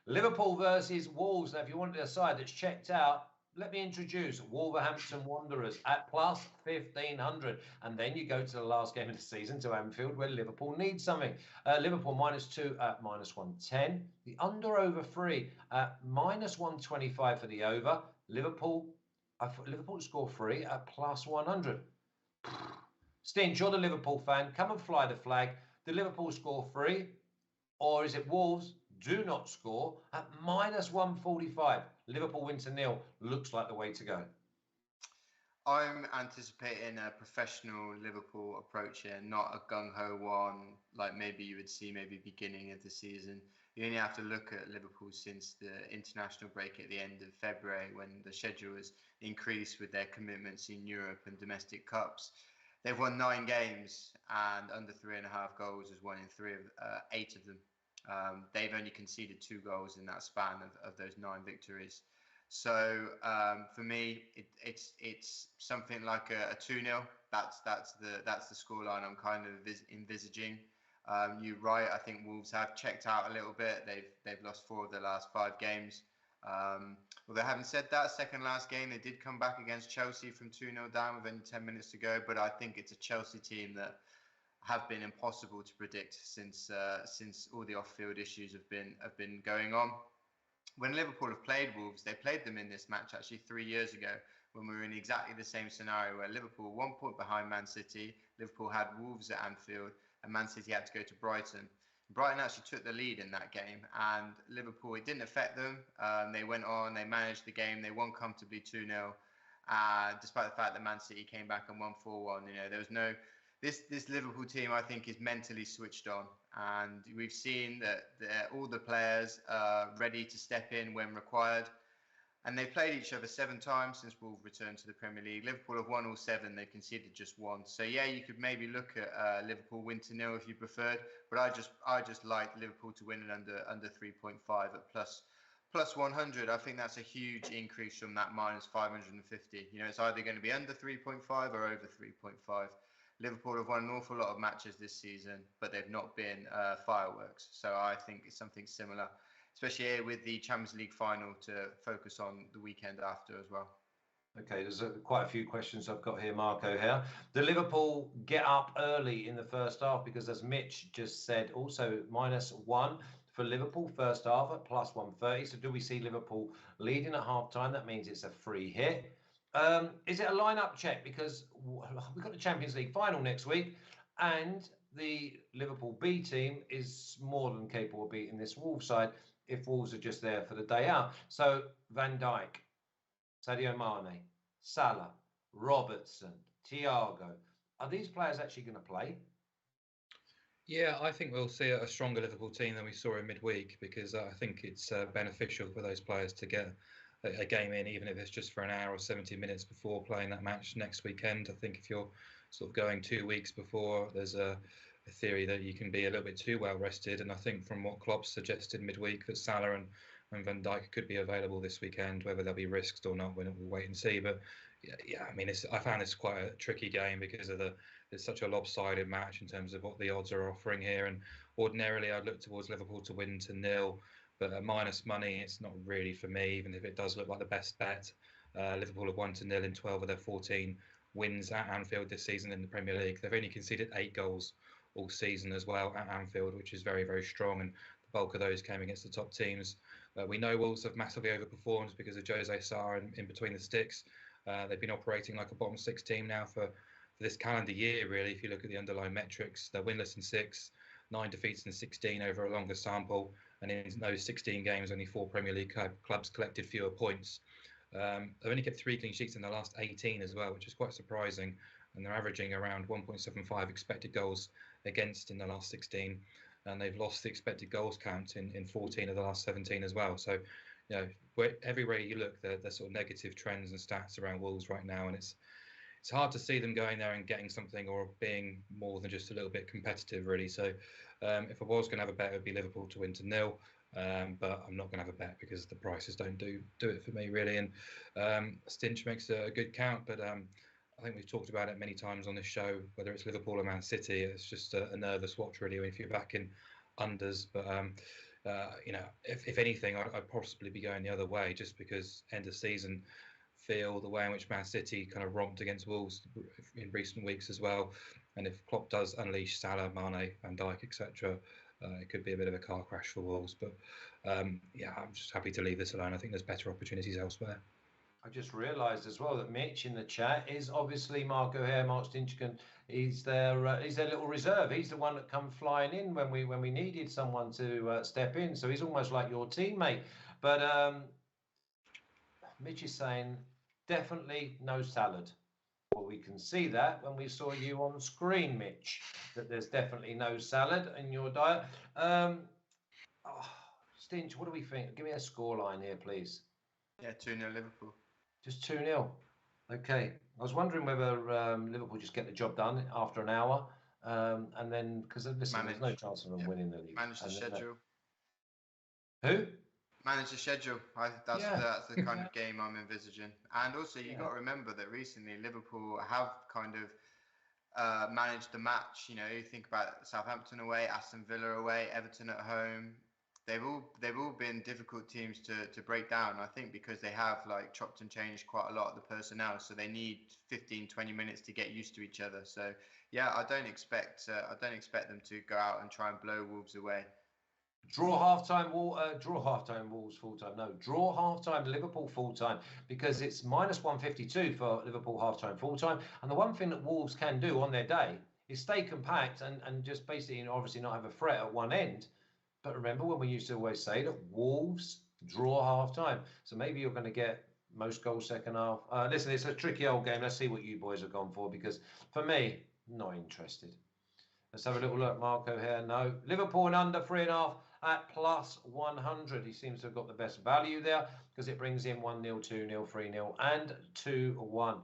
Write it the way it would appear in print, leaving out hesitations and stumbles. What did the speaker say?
Liverpool versus Wolves. Now, if you wanted a side that's checked out, let me introduce Wolverhampton Wanderers at plus 1,500. And then you go to the last game of the season to Anfield where Liverpool needs something. Liverpool -2 at -110. The under over 3 at -125 for the over. Liverpool to score 3 at plus 100. Stinch, you're the Liverpool fan. Come and fly the flag. The Liverpool score 3, or is it Wolves do not score at -145? Liverpool win to 0 looks like the way to go. I'm anticipating a professional Liverpool approach here, not a gung-ho one like maybe you would see maybe beginning of the season. You only have to look at Liverpool since the international break at the end of February when the schedule was increased with their commitments in Europe and domestic cups. They've won 9 games and under 3.5 goals is 1 in 8 of them. They've only conceded 2 goals in that span of those 9 victories. So for me, it's something like a 2-0. That's the scoreline I'm kind of envisaging. You're right. I think Wolves have checked out a little bit. They've lost 4 of their last 5 games. Although having said that, second last game they did come back against Chelsea from 2-0 down with only 10 minutes to go. But I think it's a Chelsea team that have been impossible to predict since all the off-field issues have been going on. When Liverpool have played Wolves, they played them in this match actually 3 years ago when we were in exactly the same scenario where Liverpool were 1 point behind Man City. Liverpool had Wolves at Anfield and Man City had to go to Brighton. Brighton actually took the lead in that game and Liverpool, it didn't affect them. They went on, they managed the game, they won comfortably 2-0. Despite the fact that Man City came back and won 4-1, there was no... This Liverpool team, I think, is mentally switched on, and we've seen that all the players are ready to step in when required. And they've played each other 7 times since Wolves returned to the Premier League. Liverpool have won all 7; they've conceded just 1. So yeah, you could maybe look at Liverpool win to 0 if you preferred, but I just like Liverpool to win it under 3.5 at plus 100. I think that's a huge increase from that -550. It's either going to be under 3.5 or over 3.5. Liverpool have won an awful lot of matches this season, but they've not been fireworks. So I think it's something similar, especially here with the Champions League final to focus on the weekend after as well. Okay, there's quite a few questions I've got here, Marco, here. Do Liverpool get up early in the first half? Because as Mitch just said, also -1 for Liverpool first half at plus 130. So do we see Liverpool leading at half-time? That means it's a free hit. Is it a lineup check? Because we've got the Champions League final next week and the Liverpool B team is more than capable of beating this Wolves side if Wolves are just there for the day out. So Van Dijk, Sadio Mane, Salah, Robertson, Thiago, are these players actually going to play? Yeah, I think we'll see a stronger Liverpool team than we saw in midweek because I think it's beneficial for those players to get a game in, even if it's just for an hour or 70 minutes before playing that match next weekend. I think if you're sort of going 2 weeks before, there's a theory that you can be a little bit too well rested. And I think from what Klopp suggested midweek that Salah and Van Dijk could be available this weekend. Whether they'll be risked or not, we'll wait and see. But yeah, I mean, I found this quite a tricky game because of it's such a lopsided match in terms of what the odds are offering here. And ordinarily, I'd look towards Liverpool to win to 0. But at minus money, it's not really for me, even if it does look like the best bet. Liverpool have won to 0 in 12 of their 14 wins at Anfield this season in the Premier League. They've only conceded 8 goals all season as well at Anfield, which is very, very strong. And the bulk of those came against the top teams. We know Wolves have massively overperformed because of Jose Sarr in between the sticks. They've been operating like a bottom 6 team now for this calendar year, really. If you look at the underlying metrics, they're winless in 6. 9 defeats in 16 over a longer sample, and in those 16 games, only 4 Premier League clubs collected fewer points. They've only kept 3 clean sheets in the last 18 as well, which is quite surprising, and they're averaging around 1.75 expected goals against in the last 16, and they've lost the expected goals count in 14 of the last 17 as well. So, everywhere you look, there's sort of negative trends and stats around Wolves right now, and it's hard to see them going there and getting something or being more than just a little bit competitive, really. So if I was going to have a bet, it would be Liverpool to win to 0. But I'm not going to have a bet because the prices don't do it for me, really. And Stinch makes a good count, but I think we've talked about it many times on this show, whether it's Liverpool or Man City. It's just a nervous watch, really, if you're back in unders. But if anything, I'd possibly be going the other way, just because end of season feel the way in which Man City kind of romped against Wolves in recent weeks as well. And if Klopp does unleash Salah, Mane, Van Dijk, etc., it could be a bit of a car crash for Wolves. But I'm just happy to leave this alone. I think there's better opportunities elsewhere. I just realised as well that Mitch in the chat is obviously Marco Hare, Mark Stinchkin. He's their little reserve. He's the one that come flying in when we needed someone to step in. So he's almost like your teammate. But Mitch is saying definitely no salad. Well, we can see that when we saw you on screen, Mitch, that there's definitely no salad in your diet. Stinch, what do we think? Give me a scoreline here, please. Yeah, 2-0 Liverpool. Just 2-0. Okay. I was wondering whether Liverpool just get the job done after an hour. And then, because there's no chance of them winning the league. Manage the schedule. Who? Manage the schedule. That's the kind of game I'm envisaging. And also, you got to remember that recently Liverpool have kind of managed the match. You think about Southampton away, Aston Villa away, Everton at home. They've all been difficult teams to break down. I think because they have chopped and changed quite a lot of the personnel, so they need 15-20 minutes to get used to each other. So yeah, I don't expect them to go out and try and blow Wolves away. Draw half-time Wolves full-time. No, draw half-time Liverpool full-time, because it's -152 for Liverpool half-time full-time. And the one thing that Wolves can do on their day is stay compact and just basically, obviously not have a threat at one end. But remember when we used to always say that Wolves draw half-time. So maybe you're going to get most goals second half. Listen, it's a tricky old game. Let's see what you boys have gone for, because for me, not interested. Let's have a little look. Marco here. No. Liverpool and under 3.5 at +100. He seems to have got the best value there, because it brings in 1-0, 2-0, 3-0 and 2-1.